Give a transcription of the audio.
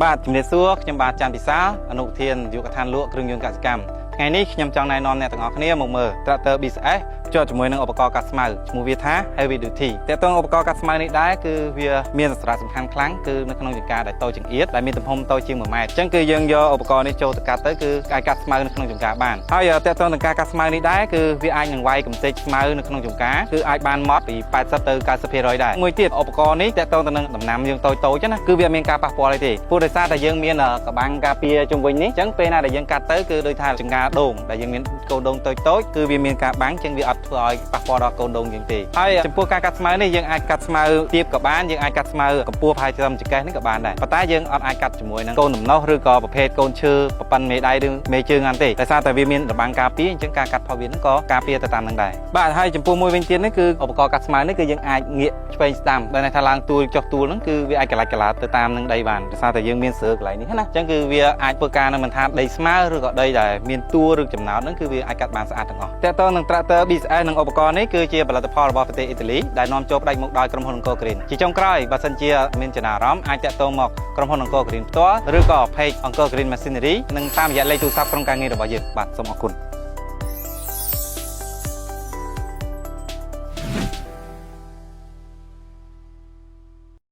បាទជំរាបសួរខ្ញុំបាទច័ន្ទពិសាអនុធានយុវកថានលក់គ្រឿងយន្តកសិកម្មថ្ងៃនេះខ្ញុំចង់ណែនាំអ្នកទាំងអស់គ្នាមកមើល Tractor BCS ជាប់ជាមួយនឹងឧបករណ៍កាត់ស្មៅឈ្មោះវាថា Heavy Duty តើតើឧបករណ៍កាត់ស្មៅនេះដែរគឺវាមានសារៈសំខាន់ខ្លាំងគឺនៅក្នុងចង្ការដែលតូចចង្អៀតដែលមានទំហំតូចជាង1ម៉ែត្រអញ្ចឹងគឺយើងយកឧបករណ៍នេះចូលទៅកាត់ទៅគឺអាចកាត់ស្មៅនៅក្នុងចង្ការបានហើយតើតើនឹងការកាត់ស្មៅនេះដែរគឺវាអាចនឹងវាយកម្ទេចស្មៅនៅក្នុងចង្ការគឺអាចបានម៉ត់ពី80ទៅ90%ដែរមួយទៀតឧបករណ៍នេះតើតើទៅនឹងដំណាំយើងតូចណាគឺវាមានការប៉ះពាល់អីទេព្រោះដោយសារតែយើងមានកបាំងការពារជុំវិញនេះអញ្ចឹងពេលណាដែលយើងកាត់ទៅគឺដូចថាចង្ការដូងដែលយើងមានកូនដូងតូចគឺវាមានការបាំងអញ្ចឹងវាអត់ធ្វើឲ្យប៉ះពាល់ដល់កូនដូងយើងទេហើយចំពោះការកាត់ស្មៅនេះយើងអាចកាត់ស្មៅទាបក៏បានយើងអាចកាត់ស្មៅកម្ពស់ប្រហែលជាចង្កេះនេះក៏បានដែរប៉ុន្តែយើងអត់អាចកាត់ជាមួយនឹងកូនដំណោះឬក៏ប្រភេទកូនឈើប៉ិនមេដៃឬមេជើងហ្នឹងទេដោយសារតែវាមានរបាំងការពារអញ្ចឹងការកាត់ផលវាហ្នឹងក៏ការពារទៅតាមហ្នឹងដែរបាទហើយចំពោះមួយវិញទៀតនេះគឺឧបករណ៍កាត់ស្មៅនេះគឺយើងអាចងាកឆ្វេងស្ដាំដែលន័យថាឡើងទួលចុះទួលហ្នឹងគឺវាអាចកន្លចកន្លាទៅតាមនឹងដីបានដោយសារតែយើងមានស្រើកន្លែងនេះណាអញ្ចឹងគឺវាអាចធ្វើការនៅមិនថាដីស្មៅឬក៏ដីដែលមានទួលឬចំណោតហ្នឹងគឺវាអាចកាត់បានស្អាតទាំងអស់តើតើនឹង Tractor BCS និងឧបករណ៍នេះគឺជាផលិតផលរបស់ប្រទេសអ៊ីតាលីដែលនាំចូលផ្ដាច់មុខដោយក្រុមហ៊ុនអង្គរក្រៀនជាចុងក្រោយបើសិនជាមានចំណារអារម្មណ៍អាចតាក់ទងមកក្រុមហ៊ុនអង្គរក្រៀនផ្ទាល់ឬក៏ Page អង្គរក្រៀន Machinery និងតាមរយៈលេខទូរស័ព្ទក្រុមការងាររបស់យើងបាទសូមអរគុណ